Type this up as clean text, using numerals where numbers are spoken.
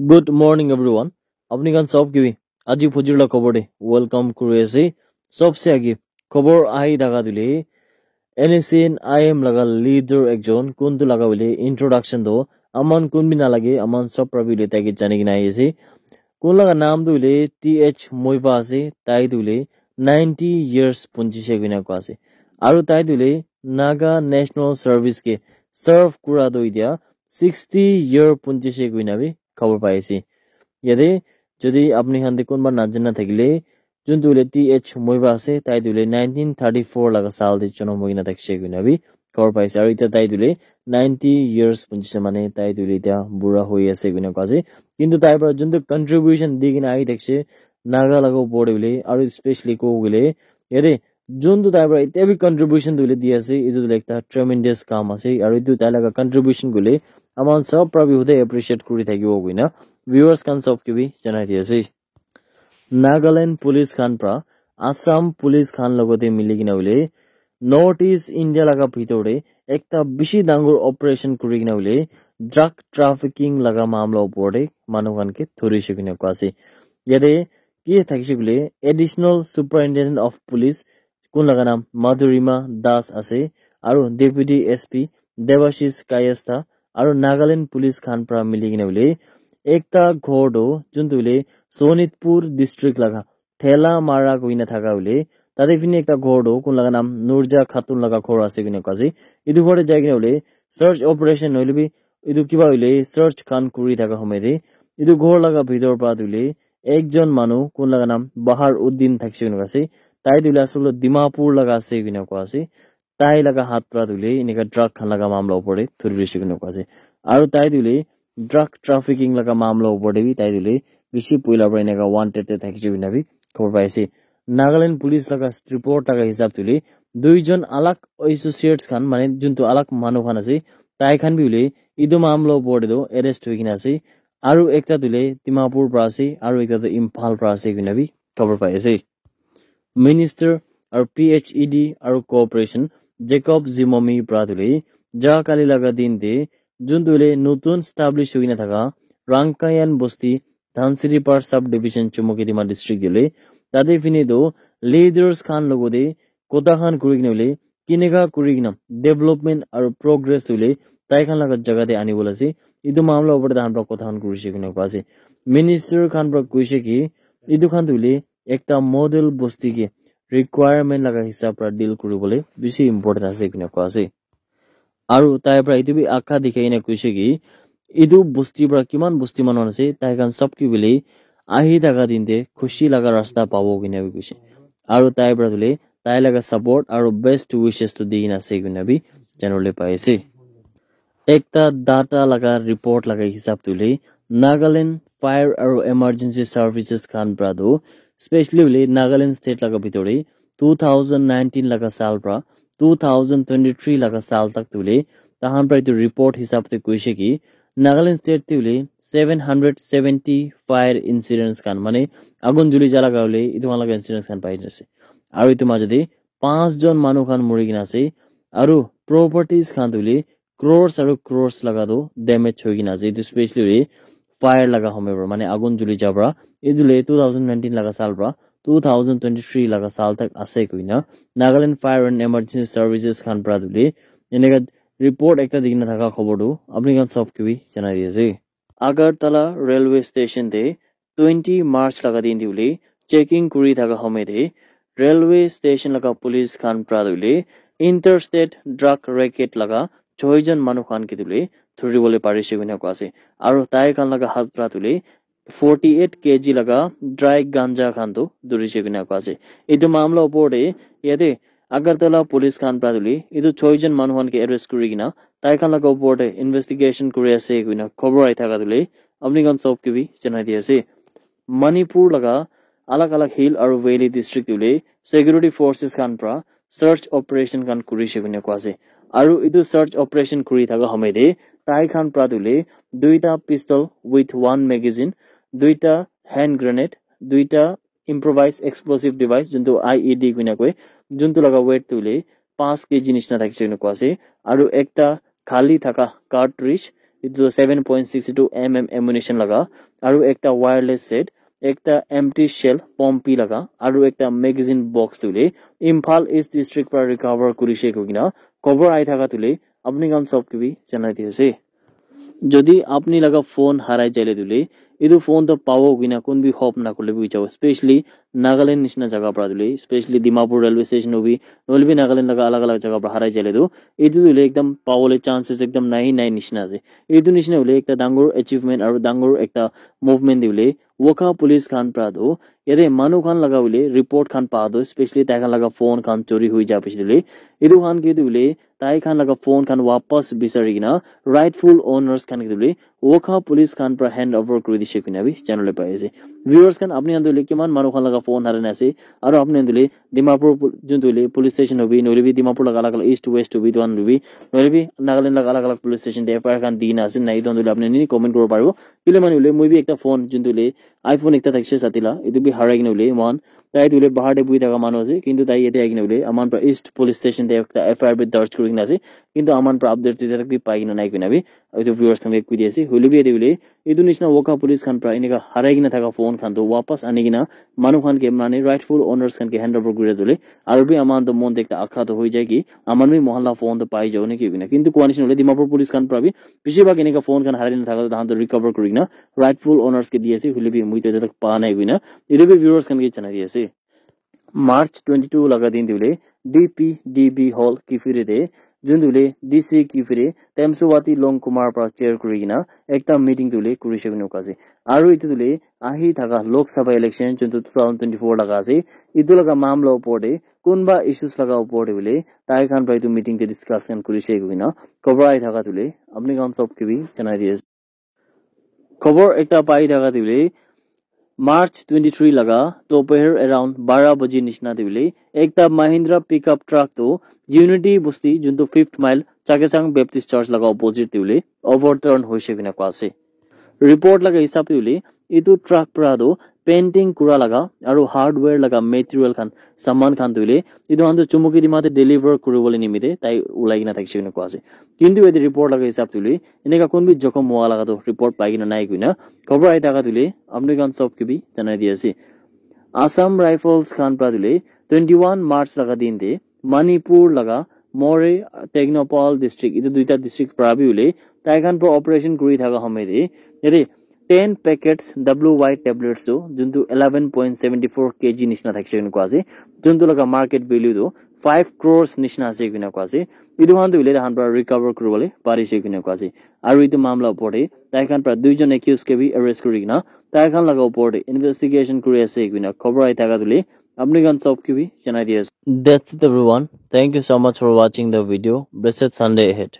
Good morning everyone. अपनी गान सब की আজি ফজিৰলা খবৰ দে ওয়েলকাম কৰি আছে सबसे আগে খবৰ আহি থাকা দিলে এনএসএন আইএম লাগা লিডার একজন কোনটো লাগা বলে ইন্ট্রোডাকশন দো আমান কোন বি না লাগে আমান সব প্রবিলে তাকে জানি কি না আছে কোন লাগা নাম দিলে টিএইচ মইবা আছে তাই দিলে 90 ইয়ার্স পঞ্চিশে গুনা কো আছে আৰু তাই দিলে নাগা ন্যাশনাল সার্ভিস কে সার্ভ কুরা দই দিয়া 60 ইয়ার পঞ্চিশে গুনাবি খবর পাইছি ইয়াদে যদি আপনি হান্দে কোনবার না জানা থাকিলে যোনটো টিএইচ মইবা আছে তাই দিলে 1934 লাগা সাল দি জন্ম হইনা থাকছে গুনাবি খবর পাইছে আৰু এটা তাই দিলে 90 ইয়ার্স পঞ্চিশে মানে তাই দিলে এটা বুঢ়া হৈ আছে গুনা কাজে কিন্তু তাই পৰা যোনটো কন্ট্ৰিবিউশন দি কিনা আহি থাকছে নাগা লাগো পড়ে বলে আৰু স্পেশালি কো গলে ইয়াদে যোনটো তাই পৰা এটা বি কন্ট্ৰিবিউশন দিলে দি আছে ইটো একটা ট্ৰেমেন্ডাস কাম আছে আৰু ইটো তাই লাগা কন্ট্ৰিবিউশন গলে আমান সব প্ৰবি হুদে এপ্ৰিশিয়েট কৰি থাকিব গুনা viewers kan sob ki bhi janai di ase Nagaland police khan pra Assam police khan logote mili kina bole North East India laga bhitore ekta bishi dangor operation kuri kina bole drug trafficking laga mamla opore manu khan ke thori shikine ko ase yade ki thakise bole additional superintendent of police kun laga naam Madhurima Das ase aru deputy SP Devashish Kayastha aru Nagaland police khan pra mili kina bole एकता घोर हो जुनतुले Sonitpur district लगा ठेला मारा कोइना थाका उले तादे Finney एकता घोर हो कोन लगा नाम नुरजा खातुन लगा खोर आसे किने काजी इदु घोरे जागिने उले सर्च ऑपरेशन होइले बि इदु किबा उले सर्च खान कुरी थाका हमेदे इदु घोर लगा भितर पा दुले एकजन मानु कोन लगा नाम बहार उद्दीन थाकसे किने कासी ताई दुले असुलो दिमापुर लगा आसे किने कासी ताई लगा हात पा दुले इनेका ड्रग खान लगा मामला उपरे थुरिसे किने कासी आरो ताई दुले drug trafficking laga मामला उपरे भी ताई दुले बिशी पुइला बरेने का वांटेड ते थाकिसे बिना भी खबर पाइसे नागालैंड पुलिस लगा रिपोर्ट लगा हिसाब तुले दुई जन अलग एसोसिएट्स खान माने जुनतो अलग मानु खान আছে ताई खान बिले इदो मामला उपरे दो अरेस्ट होइकिना আছে आरो एकता तुले दिमापुर प्रा আছে आरो एकता तो इम्फाल प्रा আছে बिना भी खबर पाइसे मिनिस्टर और पीएचईडी और कोऑपरेशन जेकब जिमोमी प्रा तुले जा काली लगा दिन दे जुनतुले नतुन स्टाब्लिश होइना थाका रांकायान बस्ती धानसिरी पार सब डिविजन चुमकिदिमा डिस्ट्रिक्ट दिले तादे फिने दो लीडर्स खान लोगोदे कोता खान कुरिगनेले किनेगा कुरिगना डेभलपमेंट और प्रोग्रेस तुले ताई खान लगा जगह दे आनी बोलासे इदु मामला ऊपर धान पर कोता खान कुरिसे किने पासे मिनिस्टर खान पर कुइसे कि इदु खान तुले एकता मॉडल बस्ती के रिक्वायरमेंट लगा हिसाब पर डील करिबोले बेसी इम्पोर्टेन्ट আছে किने पासे আৰু তাই পৰা ইটো বি আখা দেখাই না কৈছে কি ইটো বস্তি পৰা কিমান বস্তি মান আছে তাই কান সব কি বলি আহি থাকা দিনতে খুশি লাগা ৰাস্তা পাবো কিনে কৈছে আৰু তাই পৰা দিলে তাই লাগা সাপোৰ্ট আৰু বেস্ট উইশেস তো দিন আছে কিনে বি জানলে পাইছে একটা ডাটা লাগা রিপোর্ট লাগা হিসাব তুলে নাগাল্যান্ড ফায়ার আৰু এমাৰ্জেন্সি সাৰ্ভিসেস খান ব্ৰাদো স্পেশালি বলি নাগাল্যান্ড স্টেট লাগা ভিতৰে 2019 লাগা সাল পৰা 2023 लगा साल तक तुले तहां पर तो रिपोर्ट हिसाब से कोइसे कि नागालैंड स्टेट तुले 770 फायर इंसिडेंट्स कान माने आगुन जुली जाला गावले इतो लगा इंसिडेंट्स कान पाइनसे आरो इतो माजदे 5 जन मानु खान मरि किना से आरो प्रॉपर्टीज खान तुले क्रोर्स लगा दो डैमेज हो किना से इतो स्पेशली फायर लगा हमेबर माने आगुन जुली जाबरा इदुले 2019 लगा साल बरा 2023 लगा साल तक आसे कोइना Nagaland fire and emergency services खान प्रादुले एनेगा रिपोर्ट एकता दिगिना थाका खबर दो अपनी गान सब की भी जना दिए अगरतला रेलवे स्टेशन दे 20 मार्च लगा दिन दिउले चेकिंग कुरी थाका हमेदे रेलवे स्टेशन लगा पुलिस खान प्रादुले इंटरस्टेट ड्रग रैकेट लगा 6 जन मानु खान के दुले थुरी बोले पारिसे गुना को आसे आरो ताई खान लगा हात प्रादुले 48 kg लगा ड्राई गांजा खान तो दुरिसे गुना को आसे इदो मामला उपरे यदे अगरतला पुलिस खान प्रादुले इदो 6 जन मानु खान के अरेस्ट करिगिना ताई खान लगा उपरे इन्वेस्टिगेशन करि आसे गुना खबर आइ थाका दुले अपनी गन सब के भी जनाइ दिएसे मणिपुर लगा अलग-अलग हिल और वैली डिस्ट्रिक्ट दुले सिक्योरिटी फोर्सेस खान प्रा सर्च ऑपरेशन खान करिसे गुना को आसे आरो इदो सर्च ऑपरेशन करि थाका हमेदे ताई खान प्रादुले दुईटा पिस्तल विथ 1 मैगजीन दुईटा हैंड ग्रेनेड दुईटा इम्प्रोवाइज एक्सप्लोसिव डिवाइस जुनतो आईईडी गुना कोइ जुनतो लगा वेट तुले 5 केजी निस्ना थाकिसे नको आसे आरो एकटा खाली थाका cartridge itu 7.62 mm ammunition laga aru ekta wireless set ekta empty shell pompi laga aru ekta magazine box tule Imphal East District para recover kurise kogina cover ai thaka tule apni kan sob kibi janai diase যদি আপনি লাগা phone হারাই যাইলে দিলে ইদু phone তো পাবো কিনা কোন বি হপ না করলে বুঝাও স্পেশালি নাগাল্যান্ড নিচিনা জায়গা পৰা দিলে স্পেশালি ডিমাপুৰ ৰেলওয়ে স্টেশন হবি নলবি নাগাল্যান্ড লাগা আলাগ আলাগ জায়গা পৰা হারাই যাইলে দো ইদু দিলে একদম পাবলে চান্সেস একদম নাই নাই নিচিনা আছে ইদু নিচিনা হলে একটা ডাঙৰ এচিভমেন্ট আৰু ডাঙৰ একটা মুভমেন্ট দিলে ওখা পুলিশ খান পৰা দো ইয়াতে মানুহ খান লাগা হলে রিপোর্ট খান পা দো স্পেশালি তাই খান লাগা ফোন খান চুরি হৈ যা পিছ দিলে ইদু খান কি দিলে তাই খান লাগা ফোন খান वापस বিচাৰি কিনা rightful owners খান দিলে ওখা পুলিশ খান পৰা হ্যান্ড ওভাৰ কৰি দিছে কিনা বি চ্যানেলে পাই আছে ভিউয়ার্স খান আপনি আন্দুলে কিমান মানুহ খান লাগা ফোন হারানে আছে আৰু আপনি আন্দুলে ডিমাপুর জুনতুলে পুলিশ স্টেশন হবি নলিবি ডিমাপুর লাগা আলাগ ইস্ট ওয়েস্ট হবি দোয়ান হবি নলিবি নাগাল্যান্ড লাগা আলাগ আলাগ পুলিশ স্টেশন দে এফআইআর খান দিন আছে নাই দন্দুলে আপনি নি কমেন্ট কৰিব পাৰিব কিলে মানিলে মই বি একটা ফোন জুনতুলে আইফোন একটা থাকছে সাতিলা ইদু বি হারাই কিনলে মান তাই তুলে বাহারে বুই থাকা মানুষ আছে কিন্তু তাই এতে আইকিনা বলে আমার প্রা ইস্ট পুলিশ স্টেশন তে একটা এফআইআর বি দর্জ করি কিনা আছে কিন্তু আমার প্রা আপডেট দিতে থাকবি পাই কিনা নাই কিনা বি ওইতো ভিউয়ার্স খান কই দিয়েছি হইলে বি এতে বলে ইদু নিছনা ওকা পুলিশ খান প্রা ইনেকা হারাই কিনা থাকা ফোন খান তো वापस আনি কিনা মানু খান কে মানে রাইটফুল ওনার্স খান কে হ্যান্ড ওভার করে দিলে আর বি আমার তো মন দেখতে আখা তো হই যায় কি আমার বি মহল্লা ফোন তো পাই যাও নাকি কিনা কিন্তু কোয়ানিশন হলে ডিমাপুর পুলিশ খান প্রা বি বেশিরভাগ ইনেকা ফোন খান হারাই না থাকা তো ধান তো রিকভার করি কিনা রাইটফুল ওনার্স কে দিয়েছি হইলে বি মুই তো এটা পা নাই কিনা ইদু বি ভিউয়ার্স খান কে জানাই দিয়েছি मार्च 22 लगा दिन दिले डीपीडीबी हॉल किफिरे दे जुन दिले डीसी किफिरे तेमसुवाती लोंग कुमार पर चेयर करिना एकटा मीटिंग दिले कुरिसे बिनु कासे आरो इतु दिले आही थाका लोकसभा इलेक्शन जुन 2024 लगा से इतु लगा मामला उपरे कोनबा इश्यूज लगा उपरे बिले ताई खान पर इतु मीटिंग ते डिस्कशन कुरिसे बिना खबर आई थाका दिले अपनी गांव सब के भी जनाई दिए खबर एकटा पाई थाका दिले मार्च 23 लगा दोपहर अराउंड 12 बजे निशना दिले एकटा महिंद्रा पिकअप ट्रक तो यूनिटी बस्ती जुनतो 5th माइल चाकेसांग बैप्टिस्ट चर्च लगा अपोजिट दिले ओवरटर्न होइसे बिना क्वासे रिपोर्ट लगा हिसाब दिले इतु ट्रक प्रादो पेंटिंग कुरा लगा আৰু हार्डवेयर लगा मटेरियल खान सामान खान दिले इदु आन्दो चुमुकी दिमाते डेलिभर কৰিবলৈ নিমিতে তাই উলাই কিনা থাকিছে কিনা কোৱাছে কিন্তু এদি ৰিপোৰ্ট লাগা হিসাব দিলে এনেকা কোন বি জখম হোৱা লাগা তো রিপোর্ট পাই কিনা নাই কিনা খবর আই টাকা দিলে আপনি গান সব কি বি জানাই দিয়েছি আসাম রাইফলস খান প্রা দিলে 21 মার্চ লাগা দিন দে মণিপুর লাগা মোরে টেকনোপল ডিস্ট্রিক্ট ইদু দুইটা ডিস্ট্রিক্ট প্রাবি হলে তাই খান প্র অপারেশন কৰি থাকা সময়দে এদি 10 packets WY tablets do juntu 11.74 kg nishna thakse kinu kwase juntu laga market value do 5 crores nishna ase kinu kwase idu han dile han pra recover kuribole parise kinu kwase aru itu mamla opore tai khan pra duijon accused ke bi arrest kurina tai khan laga opore investigation kuri ase kinu khobor ai taka dile apni gan sob ki bi janai diye. That's it everyone. Thank you so much for watching the video. Blessed Sunday ahead.